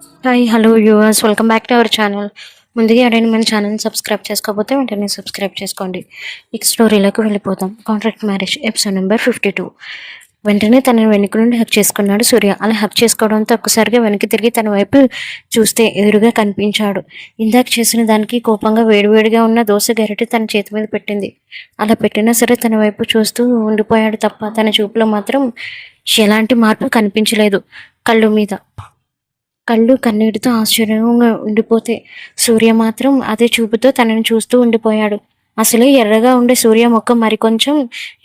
Hi hello viewers, welcome back to our channel. ముందుగా ఎవరైనా మన ఛానల్ని సబ్స్క్రైబ్ చేసుకోకపోతే వెంటనే సబ్స్క్రైబ్ చేసుకోండి. ఇక స్టోరీలోకి వెళ్ళిపోతాం. Contract marriage episode number 52. వెంటనే తన వెనుక నుండి హక్ చేసుకున్నాడు సూర్య. అలా హక్ చేసుకోవడంతో ఒక్కసారిగా వెనక్కి తిరిగి తన వైపు చూస్తే ఎదురుగా కనిపించాడు. ఇందాక చేసిన దానికి కోపంగా వేడివేడిగా ఉన్న దోశ గరిటె తన చేతి మీద పెట్టింది. అలా పెట్టినా సరే తన వైపు చూస్తూ ఉండిపోయాడు తప్ప తన చూపులో మాత్రం ఎలాంటి మార్పు కనిపించలేదు. కళ్ళు కన్నీటితో ఆశ్చర్యంగా ఉండిపోతే సూర్య మాత్రం అదే చూపుతో తనని చూస్తూ ఉండిపోయాడు. అసలే ఎర్రగా ఉండే సూర్య ముఖం మరికొంచెం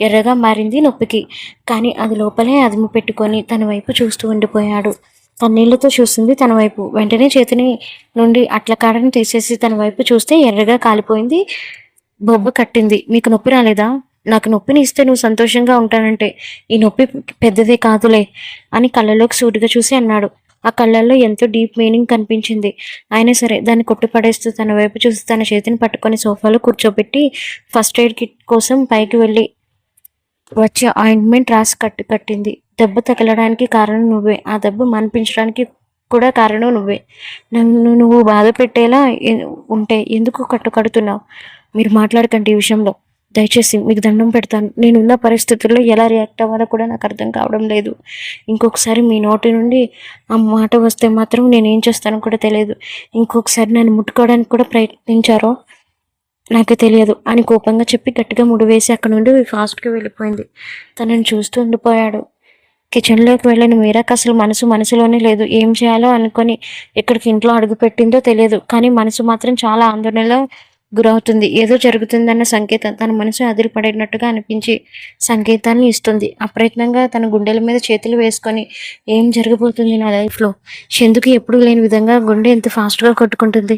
ఎర్రగా మారింది నొప్పికి. కానీ అది లోపలే అదుము పెట్టుకొని తన వైపు చూస్తూ ఉండిపోయాడు. కన్నీళ్లతో చూస్తుంది తన వైపు. వెంటనే చేతిని నుండి అట్ల కాడని తీసేసి తన వైపు చూస్తే ఎర్రగా కాలిపోయింది. బొబ్బ కట్టింది. మీకు నొప్పి రాలేదా? నాకు నొప్పిని ఇస్తే నువ్వు సంతోషంగా ఉంటానంటే ఈ నొప్పి పెద్దదే కాదులే అని కళ్ళలోకి సూటిగా చూసి అన్నాడు. ఆ కళ్ళల్లో ఎంతో డీప్ మీనింగ్ కనిపించింది. అయినా సరే దాన్ని కొట్టిపడేస్తూ తన వైపు చూసి తన చేతిని పట్టుకొని సోఫాలో కూర్చోబెట్టి ఫస్ట్ ఎయిడ్ కిట్ కోసం పైకి వెళ్ళి వచ్చి ఆయింట్మెంట్ రాసి కట్టింది. దెబ్బ తగలడానికి కారణం నువ్వే, ఆ దెబ్బ మనిపించడానికి కూడా కారణం నువ్వే. నువ్వు బాధ పెట్టేలా ఉంటే ఎందుకు కట్టుకడుతున్నావు? మీరు మాట్లాడకండి ఈ విషయంలో. దయచేసి మీకు దండం పెడతాను. నేనున్న పరిస్థితుల్లో ఎలా రియాక్ట్ అవ్వాలో కూడా నాకు అర్థం కావడం లేదు. ఇంకొకసారి మీ నోటి నుండి ఆ మాట వస్తే మాత్రం నేనేం చేస్తానో కూడా తెలియదు. ఇంకొకసారి నన్ను ముట్టుకోవడానికి కూడా ప్రయత్నించారో నాకు తెలియదు అని కోపంగా చెప్పి గట్టిగా ముడివేసి అక్కడ నుండి ఫాస్ట్గా వెళ్ళిపోయింది. తనని చూస్తూ ఉండిపోయాడు. కిచెన్లోకి వెళ్ళిన మీరాకి అసలు మనసులోనే లేదు. ఏం చేయాలో అనుకొని ఎక్కడికి ఇంట్లో అడుగు పెట్టిందో తెలియదు. కానీ మనసు మాత్రం చాలా ఆందోళనలో గురవుతుంది. ఏదో జరుగుతుందన్న సంకేతం తన మనసు అదిరిపడినట్టుగా అనిపించి సంకేతాన్ని ఇస్తుంది. అప్రయత్నంగా తన గుండెల మీద చేతులు వేసుకొని ఏం జరగబోతుంది నా లైఫ్లో? ఎందుకు ఎప్పుడు లేని విధంగా గుండె ఎంత ఫాస్ట్గా కొట్టుకుంటుంది?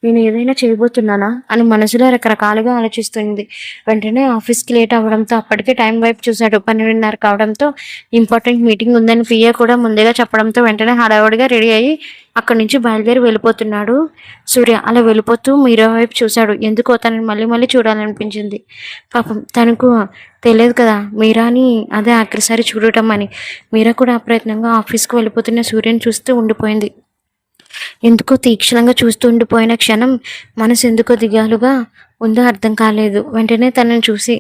నేను ఏదైనా చేయబోతున్నానా అని మనసులో రకరకాలుగా ఆలోచిస్తుంది. వెంటనే ఆఫీస్కి లేట్ అవ్వడంతో అప్పటికే టైం వైపు చూశాడు. 12:30 కావడంతో ఇంపార్టెంట్ మీటింగ్ ఉందని పిఏ కూడా ముందుగా చెప్పడంతో వెంటనే హడావుడిగా రెడీ అయ్యి అక్కడి నుంచి బయలుదేరి వెళ్ళిపోతున్నాడు సూర్య. అలా వెళ్ళిపోతూ మీరా వైపు చూశాడు. ఎందుకో తనని మళ్ళీ మళ్ళీ చూడాలనిపించింది. పాపం తనకు తెలియదు కదా మీరాని అదే ఆఖరిసారి చూడటం అని. మీరా కూడా అప్రయత్నంగా ఆఫీస్కి వెళ్ళిపోతున్న సూర్యని చూస్తూ ఉండిపోయింది. ఎందుకో తీక్షణంగా చూస్తూ ఉండిపోయిన క్షణం మనసు ఎందుకో దిగాలుగా ఉందో అర్థం కాలేదు. వెంటనే తనని చూసి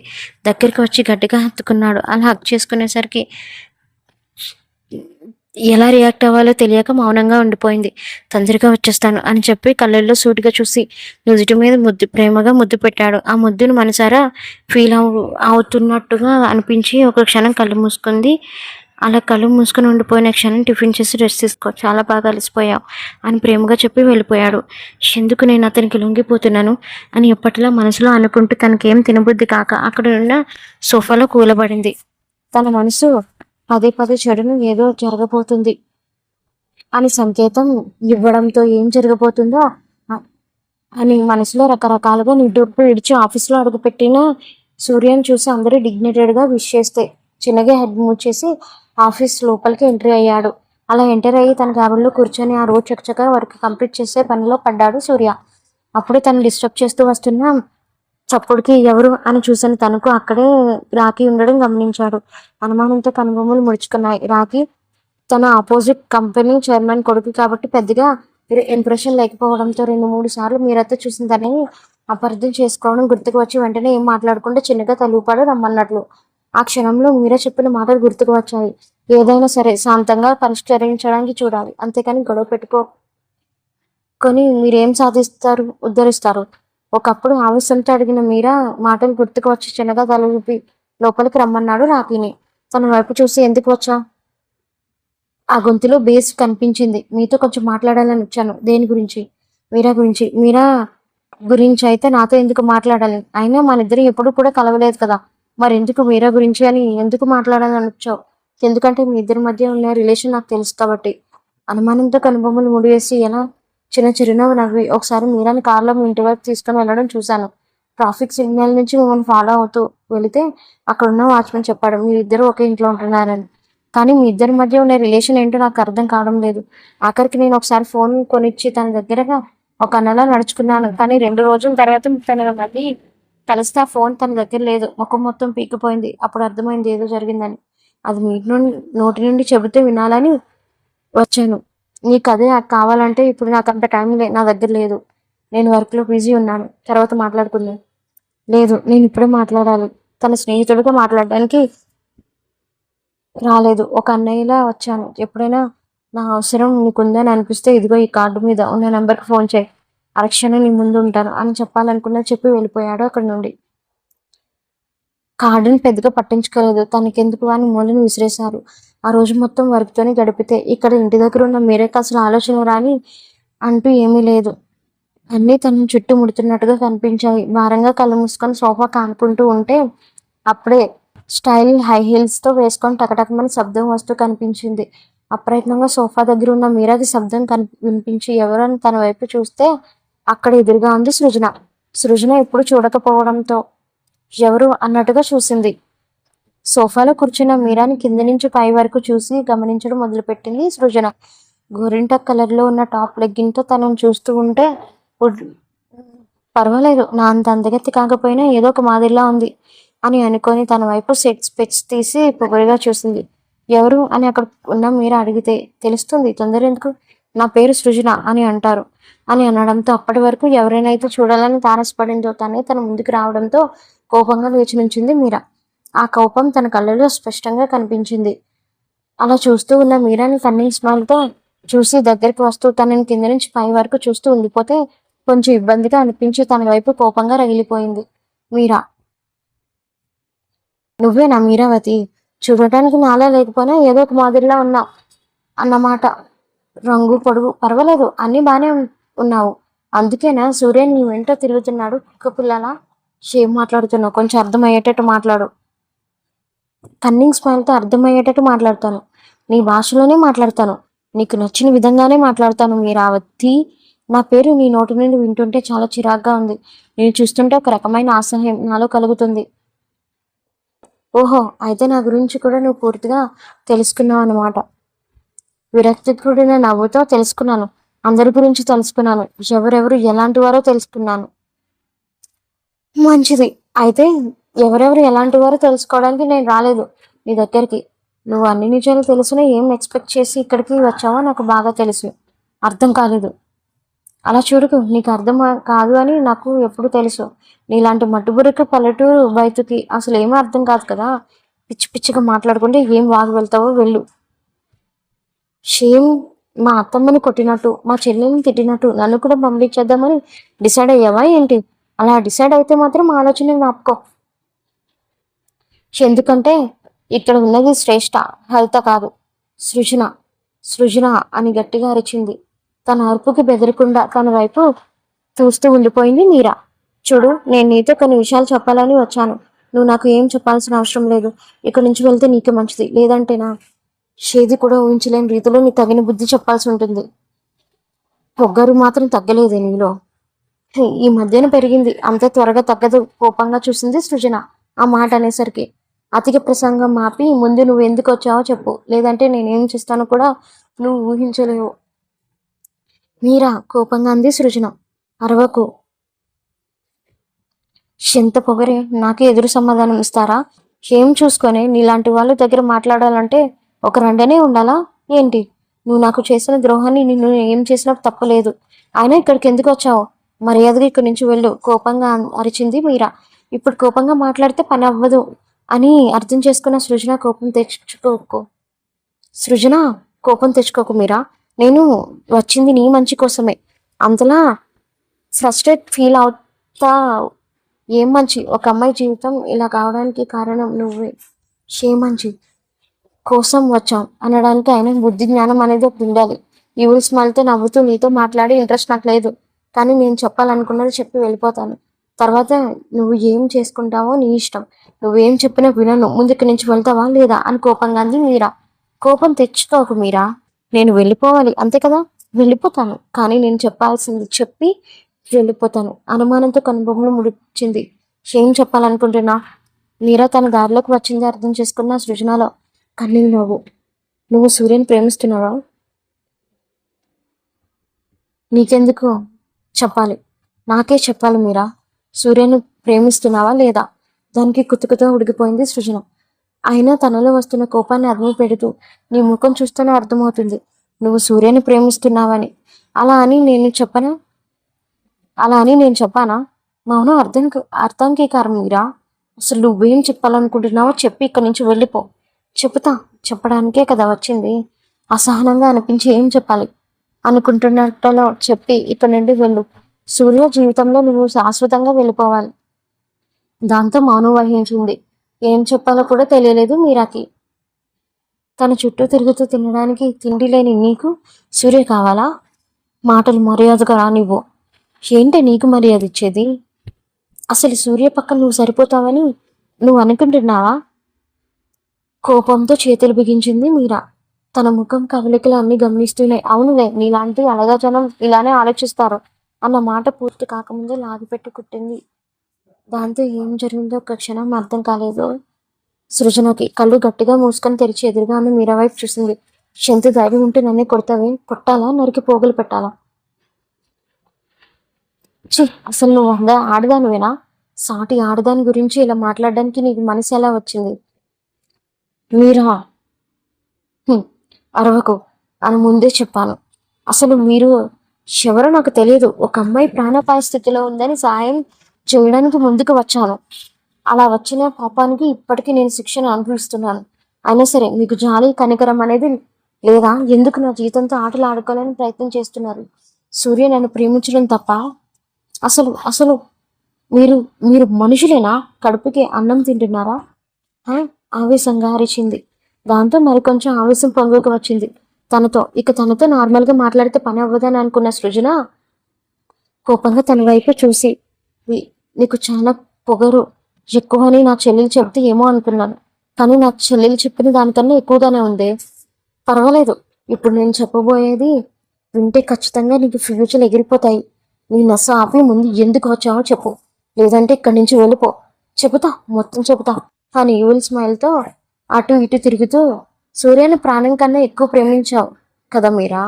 దగ్గరికి వచ్చి గట్టిగా హత్తుకున్నాడు. అలా హక్ చేసుకునేసరికి ఎలా రియాక్ట్ అవ్వాలో తెలియక మౌనంగా ఉండిపోయింది. తొందరగా వచ్చేస్తాను అని చెప్పి కళ్ళల్లో సూటిగా చూసి నుదుటి మీద ప్రేమగా ముద్దు పెట్టాడు. ఆ ముద్దును మనసారా ఫీల్ అవుతున్నట్టుగా అనిపించి ఒక క్షణం కళ్ళు మూసుకుంది. అలా కళ్ళు మూసుకొని ఉండిపోయిన క్షణం టిఫిన్ చేసి రెస్ట్ తీసుకో, చాలా బాగా అలసిపోయావు అని ప్రేమగా చెప్పి వెళ్ళిపోయాడు. ఎందుకు నేను అతనికి లొంగిపోతున్నాను అని ఎప్పటిలా మనసులో అనుకుంటూ తనకేం తినబుద్ధి కాక అక్కడ ఉన్న సోఫాలో కూలబడింది. తన మనసు పదే పదే చెడును ఏదో జరగబోతుంది అని సంకేతం ఇవ్వడంతో ఏం జరగబోతుందో అని మనసులో రకరకాలుగా నిట్టూర్పు విడిచి ఆఫీస్లో అడుగుపెట్టిన సూర్యని చూసి అందరూ డిగ్నిటెడ్గా విష్ చేస్తే చిన్నగా హెడ్ మూవ్ చేసి ఆఫీస్ లోపలికి ఎంట్రీ అయ్యాడు. అలా ఎంటర్ అయ్యి తన క్యాబిన్లో కూర్చొని ఆ రోజు చక్కగా వర్క్ కంప్లీట్ చేసే పనిలో పడ్డాడు సూర్య. అప్పుడే తను డిస్టర్బ్ చేస్తూ వస్తున్న చప్పుడుకి ఎవరు అని చూసిన తనకు అక్కడే రాఖీ ఉండడం గమనించాడు. అనుమానంతో కనుబొమ్మలు ముడుచుకున్నాయి. రాఖీ తన ఆపోజిట్ కంపెనీ చైర్మన్ కొడుకు కాబట్టి పెద్దగా ఇంప్రెషన్ లేకపోవడంతో 2-3 సార్లు మీరైతే చూసిన తనని అపార్థం చేసుకోవడం గుర్తుకు వచ్చి వెంటనే ఏం మాట్లాడకుండా చిన్నగా తలూపాడు రమ్మన్నట్లు. ఆ క్షణంలో మీరా చెప్పిన మాటలు గుర్తుకు వచ్చాయి. ఏదైనా సరే శాంతంగా పరిష్కరించడానికి చూడాలి, అంతేకాని గొడవ పెట్టుకొని మీరేం సాధిస్తారు, ఉద్ధరిస్తారు? ఒకప్పుడు ఆవేశంతో అడిగిన మీరా మాటలు గుర్తుకు వచ్చి చిన్నగా తల ఊపి లోపలికి రమ్మన్నాడు రాఖీని. తన వైపు చూసి ఎందుకు వచ్చా? ఆ గొంతులో బేస్ కనిపించింది. మీతో కొంచెం మాట్లాడాలని వచ్చాను. దేని గురించి? మీరా గురించి. మీరా గురించి అయితే నాతో ఎందుకు మాట్లాడాలి? అయినా మన ఇద్దరం ఎప్పుడు కూడా కలవలేదు కదా, మరి ఎందుకు మీరా గురించి అని ఎందుకు మాట్లాడాలని వచ్చావు? ఎందుకంటే మీ ఇద్దరి మధ్య ఉన్న రిలేషన్ నాకు తెలుసు కాబట్టి. అనుమానంతో కనుబొమ్మలు ముడివేసి ఎలా చిరునవ్వు నవ్వి ఒకసారి మీరాని కార్లో మీ ఇంటి వైపు తీసుకుని వెళ్ళడం చూశాను. ట్రాఫిక్ సిగ్నల్ నుంచి మిమ్మల్ని ఫాలో అవుతూ వెళితే అక్కడ ఉన్న వాచ్మెన్ చెప్పాడు మీరిద్దరు ఒకే ఇంట్లో ఉంటున్నారని. కానీ మీ ఇద్దరి మధ్య ఉన్న రిలేషన్ ఏంటో నాకు అర్థం కావడం లేదు. ఆఖరికి నేను ఒకసారి ఫోన్ కొనిచ్చి తన దగ్గరగా ఒక నెల నడుచుకున్నాను. కానీ 2 రోజుల తర్వాత తన మళ్ళీ కలిస్తే ఆ ఫోన్ తన దగ్గర లేదు. ముఖం మొత్తం పీకిపోయింది. అప్పుడు అర్థమైంది ఏదో జరిగిందని. అది మీ నోటి నుండి చెబితే వినాలని వచ్చాను. నీకు అదే కావాలంటే ఇప్పుడు నాకు అంత టైం నా దగ్గర లేదు. నేను వర్క్లో బిజీ ఉన్నాను, తర్వాత మాట్లాడుకుందాం. లేదు, నేను ఇప్పుడే మాట్లాడాలి. తన స్నేహితుడితో మాట్లాడడానికి రాలేదు, ఒక అన్నయ్యలా వచ్చాను. ఎప్పుడైనా నా అవసరం నీకుందని అనిపిస్తే ఇదిగో ఈ కార్డు మీద ఉన్న నెంబర్కి ఫోన్ చేయి, అరక్షణం నీ ముందు ఉంటాను అని చెప్పాలనుకున్నా చెప్పి వెళ్ళిపోయాడు అక్కడి నుండి. కార్డుని పెద్దగా పట్టించుకోలేదు, తనకెందుకు అని మూలని విసిరేశారు. ఆ రోజు మొత్తం వర్క్తోనే గడిపితే ఇక్కడ ఇంటి దగ్గర ఉన్న మీరేకి అసలు ఆలోచన రాని అంటూ ఏమీ లేదు. అన్నీ తనను చుట్టుముడుతున్నట్టుగా కనిపించాయి. భారంగా కళ్ళు మూసుకొని సోఫా కానుకుంటూ ఉంటే అప్పుడే స్టైల్ హై హీల్స్తో వేసుకొని టకటకమని శబ్దం వస్తూ కనిపించింది. అప్రయత్నంగా సోఫా దగ్గర ఉన్న మీరాకి శబ్దం వినిపించి ఎవరని తన వైపు చూస్తే అక్కడ ఎదురుగా ఉంది సృజన. సృజన ఎప్పుడు చూడకపోవడంతో ఎవరు అన్నట్టుగా చూసింది. సోఫాలో కూర్చున్న మీరాని కింది నుంచి పై వరకు చూసి గమనించడం మొదలుపెట్టింది సృజన. గోరింట కలర్లో ఉన్న టాప్ లెగ్గిన్తో తనను చూస్తూ ఉంటే పర్వాలేదు, నా అంత అందగత్తి కాకపోయినా ఏదో ఒక మాదిరిలా ఉంది అని అనుకొని తన వైపు స్పెట్స్ తీసి పొగరుగా చూసింది. ఎవరు అని అక్కడ ఉన్న మీరా అడిగితే తెలుస్తుంది, తొందర ఎందుకు, నా పేరు సృజన అని అంటారు అని అనడంతో అప్పటి వరకు ఎవరైనా అయితే చూడాలని తారసపడిందో తనే తన ముందుకు రావడంతో కోపంగా లేచి నుంచింది మీరా. ఆ కోపం తన కళ్ళలో స్పష్టంగా కనిపించింది. అలా చూస్తూ ఉన్న మీరాని కన్నీటి స్మైల్తో చూసి దగ్గరికి వస్తూ తనని కింద నుంచి పై వరకు చూస్తూ ఉండిపోతే కొంచెం ఇబ్బందిగా అనిపించి తన వైపు కోపంగా రగిలిపోయింది మీరా. నువ్వేనా మీరావతి? చూడటానికి నాలా లేకపోయినా ఏదో ఒక మాదిరిలా ఉన్నావు అన్నమాట. రంగు పొడుగు పర్వాలేదు, అన్నీ బాగానే ఉన్నావు. అందుకేనా సూర్యన్ నీ వెంట తిరుగుతున్నాడు కుక్క పిల్లలా? షేమ్ మాట్లాడుతున్నావు, కొంచెం అర్థమయ్యేటట్టు మాట్లాడు. కన్నింగ్ స్మైల్తో అర్థమయ్యేటట్టు మాట్లాడతాను, నీ భాషలోనే మాట్లాడతాను, నీకు నచ్చిన విధంగానే మాట్లాడతాను మీరావతి. నా పేరు నీ నోటి నుండి వింటుంటే చాలా చిరాగ్గా ఉంది. నేను చూస్తుంటే ఒక రకమైన అసహ్యం నాలో కలుగుతుంది. ఓహో, అయితే నా గురించి కూడా నువ్వు పూర్తిగా తెలుసుకున్నావు అన్నమాట. విరక్తి కూడిన నవ్వుతో తెలుసుకున్నాను. అందరి గురించి తెలుసుకున్నాను, ఎవరెవరు ఎలాంటి వారో తెలుసుకున్నాను. మంచిది, అయితే ఎవరెవరు ఎలాంటి వారో తెలుసుకోవడానికి నేను రాలేదు నీ దగ్గరికి. నువ్వు అన్ని నిజాలు తెలిసినా ఏం ఎక్స్పెక్ట్ చేసి ఇక్కడికి వచ్చావో నాకు బాగా తెలుసు. అర్థం కాలేదు. అలా చూడకు, నీకు అర్థం కాదు అని నాకు ఎప్పుడు తెలుసు. నీలాంటి మట్టుబురికి పల్లెటూరు బయటకి అసలు ఏమీ అర్థం కాదు కదా. పిచ్చి పిచ్చిగా మాట్లాడుకుంటే ఏం వాగు వెళ్తావో వెళ్ళు. షేమ్, మా అత్తమ్మని కొట్టినట్టు మా చెల్లెల్ని తిట్టినట్టు నన్ను కూడా పంపించేద్దామని డిసైడ్ అయ్యావా ఏంటి? అలా డిసైడ్ అయితే మాత్రం ఆలోచన ఆపుకో. ఎందుకంటే ఇక్కడ ఉన్నది శ్రేష్ఠ, హరిత కాదు, సృజన. సృజన అని గట్టిగా అరిచింది. తన అరుపుకి బెదరకుండా తన వైపు చూస్తూ ఉండిపోయింది మీరా. చూడు, నేను నీతో కొన్ని విషయాలు చెప్పాలని వచ్చాను. నువ్వు నాకు ఏం చెప్పాల్సిన అవసరం లేదు. ఇక్కడి నుంచి వెళ్తే నీకు మంచిది, లేదంటేనా షేది కూడా ఊహించలేని రీతిలో నీ తగిన బుద్ధి చెప్పాల్సి ఉంటుంది. పొగ్గరు మాత్రం తగ్గలేదే నీలో, ఈ మధ్యన పెరిగింది, అంత త్వరగా తగ్గదు. కోపంగా చూసింది సృజన ఆ మాట అనేసరికి. అతిక ప్రసంగం మాపి ముందు నువ్వు ఎందుకు వచ్చావో చెప్పు, లేదంటే నేనేం చేస్తానో కూడా నువ్వు ఊహించలేవు. మీరా కోపంగా అంది సృజన. అరవకు. ఎంత పొగరే, నాకే ఎదురు సమాధానం ఇస్తారా? ఏం చూసుకొని నీలాంటి వాళ్ళ దగ్గర మాట్లాడాలంటే ఒక రండనే ఉండాలా ఏంటి? నువ్వు నాకు చేసిన ద్రోహాన్ని నిన్ను ఏం చేసినా తప్పలేదు. అయినా ఇక్కడికి ఎందుకు వచ్చావు? మర్యాదగా ఇక్కడి నుంచి వెళ్ళు, కోపంగా అరిచింది మీరా. ఇప్పుడు కోపంగా మాట్లాడితే పని అవ్వదు అని అర్థం చేసుకున్న సృజన సృజన కోపం తెచ్చుకోకు మీరా. నేను వచ్చింది నీ మంచి కోసమే. అంతలా ఫ్రస్ట్రేట్ ఫీల్ అవుతా ఏం మంచి? ఒక అమ్మాయి జీవితం ఇలా కావడానికి కారణం నువ్వే. మంచి కోసం వచ్చాం అనడానికి ఆయన బుద్ధి జ్ఞానం అనేది ఒకటి ఉండాలి. ఈవిల్ స్మైల్తో నవ్వుతూ నీతో మాట్లాడే ఇంట్రెస్ట్ నాకు లేదు, కానీ నేను చెప్పాలనుకున్నది చెప్పి వెళ్ళిపోతాను. తర్వాత నువ్వు ఏం చేసుకుంటావో నీ ఇష్టం. నువ్వేం చెప్పినా వినను. ముందుకి నుంచి వెళ్తావా లేదా అని కోపంగా అంది మీరా. కోపం తెచ్చుకోకు మీరా, నేను వెళ్ళిపోవాలి అంతే కదా. వెళ్ళిపోతాను, కానీ నేను చెప్పాల్సింది చెప్పి వెళ్ళిపోతాను. అనుమానంతో కనుబొమ్మలు ముడిచింది. ఏం చెప్పాలనుకుంటున్నా? మీరా తన దారిలోకి వచ్చింది అర్థం చేసుకున్న సృజనలో కన్నీళ్ళు నవ్వు. నువ్వు సూర్యని ప్రేమిస్తున్నావా? నీకెందుకు చెప్పాలి? నాకే చెప్పాలి మీరా. సూర్యను ప్రేమిస్తున్నావా లేదా? దానికి కుతుకుతో ఉడికిపోయింది సృజన. అయినా తనలో వస్తున్న కోపాన్ని అర్థం పెడుతూ నీ ముఖం చూస్తూనే అర్థమవుతుంది. నువ్వు సూర్యని ప్రేమిస్తున్నావని. అలా అని నేను చెప్పనా? అలా అని నేను చెప్పానా? మౌనం అర్థాంగీకారం మీరా. అసలు నువ్వేం చెప్పాలనుకుంటున్నావో చెప్పి ఇక్కడి నుంచి వెళ్ళిపో. చెప్తా, చెప్పడానికే కదా వచ్చింది. అసహనంగా అనిపించి ఏం చెప్పాలి అనుకుంటున్నట్టులో చెప్పి ఇక్కడి నుండి వెళ్ళు. సూర్య జీవితంలో నువ్వు శాశ్వతంగా వెళ్ళిపోవాలి. దాంతో మౌనం వహించింది. ఏం చెప్పాలో కూడా తెలియలేదు మీరాకి. తన చుట్టూ తిరుగుతూ తినడానికి తిండి లేని నీకు సూర్య కావాలా? మాటలు మర్యాదగా రానివ్వు. ఏంటి నీకు మర్యాద ఇచ్చేది? అసలు సూర్య పక్కన నువ్వు సరిపోతావని నువ్వు అనుకుంటున్నావా? కోపంతో చేతులు బిగించింది మీరా. తన ముఖం కవలికలు అన్ని గమనిస్తున్నాయి. అవునులే, నీలాంటి అలగా జనం ఇలానే ఆలోచిస్తారు అన్న మాట పూర్తి కాకముందే లాగిపెట్టి కుట్టింది. దాంతో ఏం జరిగిందో ఒక క్షణం అర్థం కాలేదు సృజనకి. కళ్ళు గట్టిగా మూసుకొని తెరిచి ఎదురుగా ఉన్న మీరా వైపు చూసింది. ఎంత ధైర్యం ఉంటే నన్నే కొడతావే? కొట్టాలా, నరికి పోగులు పెట్టాలా? ఛీ, అసలు నువ్వు ఆడదానివేనా? సాటి ఆడదాని గురించి ఇలా మాట్లాడడానికి నీకు మనసు ఎలా వచ్చింది? మీరా, అరవకు అని ముందే చెప్పాను. అసలు మీరు ఎవరో నాకు తెలియదు. ఒక అమ్మాయి ప్రాణాపాయ స్థితిలో ఉందని సాయం చేయడానికి ముందుకు వచ్చాను. అలా వచ్చిన పాపానికి ఇప్పటికీ నేను శిక్షను అనుభవిస్తున్నాను. అయినా సరే మీకు జాలి కనికరం అనేది లేదా? ఎందుకు నా జీవితంతో ఆటలు ఆడుకోవాలని ప్రయత్నం చేస్తున్నారు? సూర్య నన్ను ప్రేమించడం తప్ప? అసలు అసలు మీరు మీరు మనుషులేనా? కడుపుకి అన్నం తింటున్నారా? ఆవేశంగా అరిచింది. దాంతో మరికొంచెం ఆవేశం పొంగుకు వచ్చింది తనతో నార్మల్గా మాట్లాడితే పని అవ్వదని అనుకున్న సృజన కోపంగా తన వైపు చూసి, నీకు చాలా పొగరు ఎక్కువ అని నా చెల్లెలు చెప్తే ఏమో అనుకున్నాను, కానీ నా చెల్లెలు చెప్పిన దానికన్నా ఎక్కువగానే ఉంది. పర్వాలేదు, ఇప్పుడు నేను చెప్పబోయేది వింటే ఖచ్చితంగా నీకు ఫ్యూచర్ ఎగిరిపోతాయి. నీ నస ఆపి ముందు ఎందుకు వచ్చావో చెప్పు, లేదంటే ఇక్కడి నుంచి వెళ్ళిపో. చెబుతా, మొత్తం చెబుతా అని ఈవిల్ స్మైల్తో అటు ఇటు తిరుగుతూ, సూర్యని ప్రాణం కన్నా ఎక్కువ ప్రేమించావు కదా మీరా,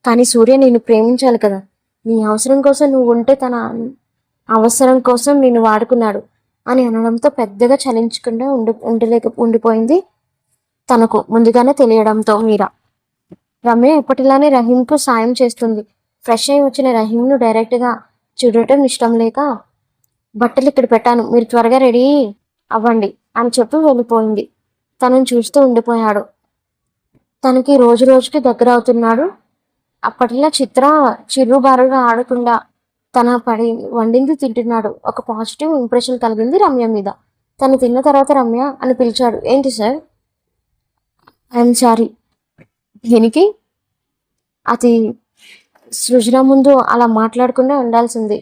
కానీ సూర్య నిన్ను ప్రేమించాలి కదా. నీ అవసరం కోసం నువ్వు ఉంటే తన అవసరం కోసం నిన్ను వాడుకున్నాడు అని అనడంతో పెద్దగా చలించకుండా ఉండిపోయింది తనకు ముందుగానే తెలియడంతో మీరా. రమ్య ఎప్పటిలానే రహీంకు సాయం చేస్తుంది. ఫ్రెష్ అయి వచ్చిన రహీంను డైరెక్ట్గా చూడటం ఇష్టం లేక, బట్టలు ఇక్కడ పెట్టాను, మీరు త్వరగా రెడీ అవ్వండి అని చెప్పి వెళ్ళిపోయింది. తనను చూస్తూ ఉండిపోయాడు. తనకి రోజు రోజుకి దగ్గర అవుతున్నాడు. అప్పటిలా చిత్ర చిరుబారుగా ఆడకుండా తన వండింది తింటున్నాడు. ఒక పాజిటివ్ ఇంప్రెషన్ కలిగింది రమ్య మీద. తను తిన్న తర్వాత రమ్య అని పిలిచాడు. ఏంటి సార్? I'm sorry. దీనికి అది సృజన ముందు అలా మాట్లాడకుండా ఉండాల్సింది.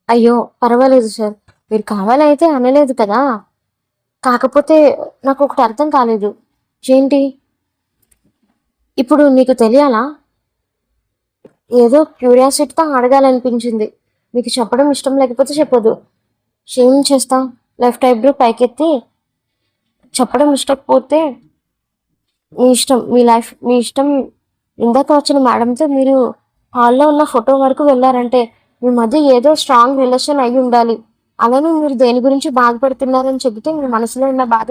అయ్యో పర్వాలేదు సార్, మీరు కావాలైతే అనలేదు కదా. కాకపోతే నాకు ఒకటి అర్థం కాలేదు. ఏంటి? ఇప్పుడు నీకు తెలియాలా? ఏదో క్యూరియాసిటీతో అడగాలనిపించింది. మీకు చెప్పడం ఇష్టం లేకపోతే చెప్పదు. ఏం చేస్తాం? లెఫ్ట్ ఐబ్రో పైకెత్తి చెప్పడం ఇష్టకపోతే మీ ఇష్టం, మీ లైఫ్ మీ ఇష్టం. ఇందాక వచ్చిన మేడంతో మీరు హాల్లో ఉన్న ఫోటో వరకు వెళ్ళారంటే మీ మధ్య ఏదో స్ట్రాంగ్ రిలేషన్ అయి ఉండాలి. అలానే మీరు దేని గురించి బాధపడుతున్నారని చెబితే మీ మనసులో ఉన్న బాధ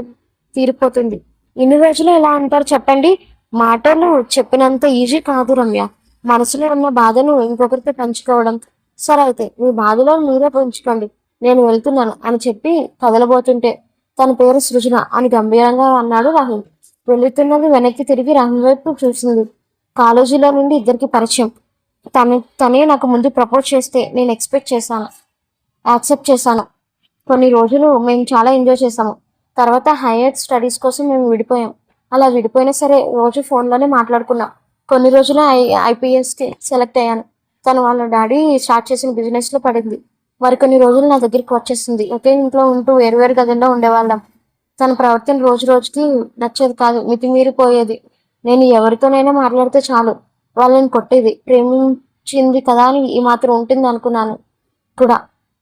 తీరిపోతుంది. ఇన్ని రోజులు ఎలా అంటారు చెప్పండి? మాటలు చెప్పినంత ఈజీ కాదు రమ్య, మనసులో ఉన్న బాధను ఇంకొకరితో పంచుకోవడం. సరే అయితే మీ బాధలో మీరే పంచుకోండి, నేను వెళ్తున్నాను అని చెప్పి కదలబోతుంటే, తన పేరు సృజన అని గంభీరంగా అన్నాడు రాహుల్. వెళుతున్నది వెనక్కి తిరిగి రాహుల్ వైపు చూసింది. కాలేజీలో నుండి ఇద్దరికి పరిచయం. తనే నాకు ముందు ప్రపోజ్ చేస్తే నేను యాక్సెప్ట్ చేశాను. కొన్ని రోజులు మేము చాలా ఎంజాయ్ చేసాము. తర్వాత హైయర్ స్టడీస్ కోసం మేము విడిపోయాం. అలా విడిపోయినా సరే రోజు ఫోన్లోనే మాట్లాడుకున్నాం. కొన్ని రోజులు ఐపీఎస్కి సెలెక్ట్ అయ్యాను. తను వాళ్ళ డాడీ స్టార్ట్ చేసిన బిజినెస్లో పడింది. మరికొన్ని రోజులు నా దగ్గరికి వచ్చేసింది. ఒకే ఇంట్లో ఉంటూ వేరువేరు గదుల్లో ఉండేవాళ్ళం. తన ప్రవర్తన రోజు రోజుకి నచ్చేది కాదు, మితిమీరిపోయేది. నేను ఎవరితోనైనా మాట్లాడితే చాలు వాళ్ళని కొట్టేది. ప్రేమించింది కదా అని ఈ మాత్రం ఉంటుంది అనుకున్నాను కూడా,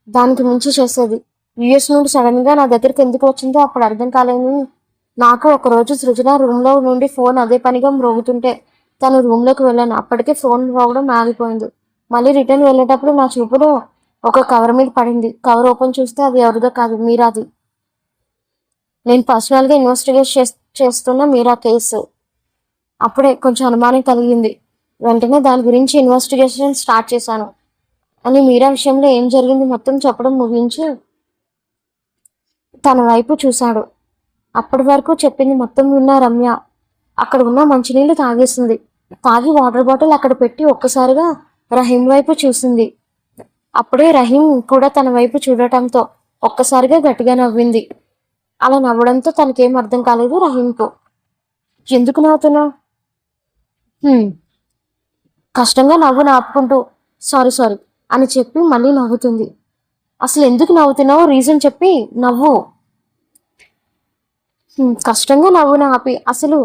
దానికి మించి చేసేది. యుఎస్ నుండి సడన్ గా నా దగ్గరికి ఎందుకు వచ్చిందో అప్పుడు అర్థం కాలేదు నాకు. ఒకరోజు సృజన రూమ్ లో నుండి ఫోన్ అదే పనిగా మ్రోగుతుంటే తను రూమ్ లోకి వెళ్ళాను. అప్పటికే ఫోన్ మోగడం ఆగిపోయింది. మళ్ళీ రిటర్న్ వెళ్ళేటప్పుడు నా చూపులు ఒక కవర్ మీద పడింది. కవర్ ఓపెన్ చూస్తే అది ఎవరిదో కాదు, మీరాది. నేను పర్సనల్ గా ఇన్వెస్టిగేట్ చేస్తున్న మీరా కేసు. అప్పుడే కొంచెం అనుమానం కలిగింది. వెంటనే దాని గురించి ఇన్వెస్టిగేషన్ స్టార్ట్ చేశాను అని మీరా విషయంలో ఏం జరిగింది మొత్తం చెప్పడం ముగించి తన వైపు చూశాడు. అప్పటి వరకు చెప్పింది మొత్తం విన్న రమ్య అక్కడ ఉన్న మంచినీళ్లు తాగేసింది. తాగి వాటర్ బాటిల్ అక్కడ పెట్టి ఒక్కసారిగా రహీం వైపు చూసింది. అప్పుడే రహీం కూడా తన వైపు చూడటంతో ఒక్కసారిగా గట్టిగా నవ్వింది. అలా నవ్వడంతో తనకేం అర్థం కాలేదు రహీంకు. ఎందుకు నవ్వుతున్నావు? కష్టంగా నవ్వును ఆపుకుంటూ సారీ సారీ అని చెప్పి మళ్ళీ నవ్వుతుంది. అసలు ఎందుకు నవ్వుతున్నావు రీజన్ చెప్పి నవ్వు. కష్టంగా నవ్వును ఆపి అసలు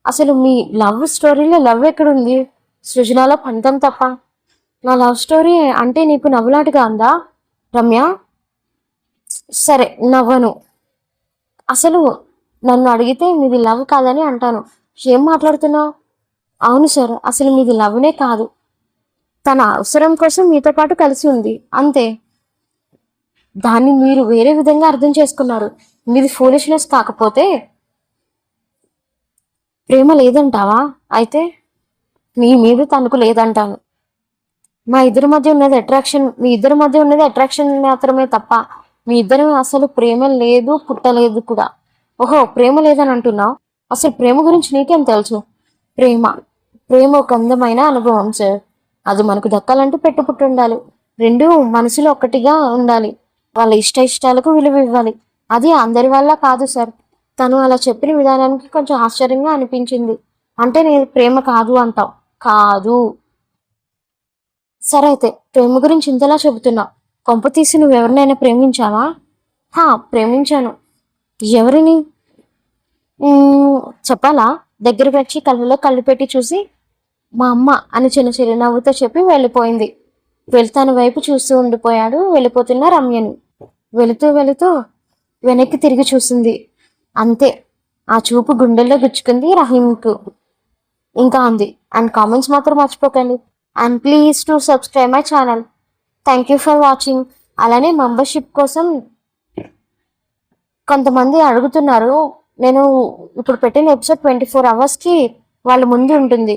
అసలు మీ లవ్ స్టోరీలో లవ్ ఎక్కడుంది? సృజనాలో పంతం తప్ప. నా లవ్ స్టోరీ అంటే నీకు నవ్వులాటగా ఉందా రమ్య? సరే నవ్వను. అసలు నన్ను అడిగితే మీది లవ్ కాదని అంటాను. ఏం మాట్లాడుతున్నావు? అవును సార్, అసలు మీది లవ్నే కాదు, తన అవసరం కోసం మీతో పాటు కలిసి ఉంది అంతే. దాన్ని మీరు వేరే విధంగా అర్థం చేసుకున్నారు. మీది ఫూలిష్నెస్ కాకపోతే ప్రేమ లేదంటావా? అయితే మీ మీద తనకు లేదంటాను. మా ఇద్దరి మధ్య ఉన్నది అట్రాక్షన్, మీ ఇద్దరి మధ్య ఉన్నది అట్రాక్షన్ మాత్రమే తప్ప మీ ఇద్దరు అసలు ప్రేమ లేదు, పుట్టలేదు కూడా. ఓహో, ప్రేమ లేదని అంటున్నావు. అసలు ప్రేమ గురించి నీకేం తెలుసు? ప్రేమ ప్రేమ ఒక అందమైన అనుభవం సార్. అది మనకు దక్కాలంటే పెట్టుపుట్టు ఉండాలి. రెండు మనసులో ఒక్కటిగా ఉండాలి. వాళ్ళ ఇష్టాలకు విలువ ఇవ్వాలి. అది అందరి వల్ల కాదు సార్. తను అలా చెప్పిన విధానానికి కొంచెం ఆశ్చర్యంగా అనిపించింది. అంటే నేను ప్రేమ కాదు అంటావు? కాదు. సరే అయితే ప్రేమ గురించి ఇంతలా చెబుతున్నావు, కొంప తీసి నువ్వు ఎవరినైనా ప్రేమించావా? ప్రేమించాను. ఎవరిని? చెప్పాలా? దగ్గరికి వచ్చి కళ్ళలో కళ్ళు పెట్టి చూసి మా అమ్మ అని చిన్న చిరునవ్వుతో చెప్పి వెళ్ళిపోయింది. వెళ్తాను వైపు చూస్తూ ఉండిపోయాడు వెళ్ళిపోతున్న రమ్యని. వెళుతూ వెళుతూ వెనక్కి తిరిగి చూసింది. అంతే, ఆ చూపు గుండెల్లో గుచ్చుకుంది రహీంకు. ఇంకా ఉంది. అండ్ కామెంట్స్ మాత్రం మర్చిపోకండి. And please to subscribe my channel. Thank you for watching. అలానే మెంబర్షిప్ కోసం కొంతమంది అడుగుతున్నారు. నేను ఇప్పుడు పెట్టిన ఎపిసోడ్ 24 hours వాళ్ళ ముందు ఉంటుంది.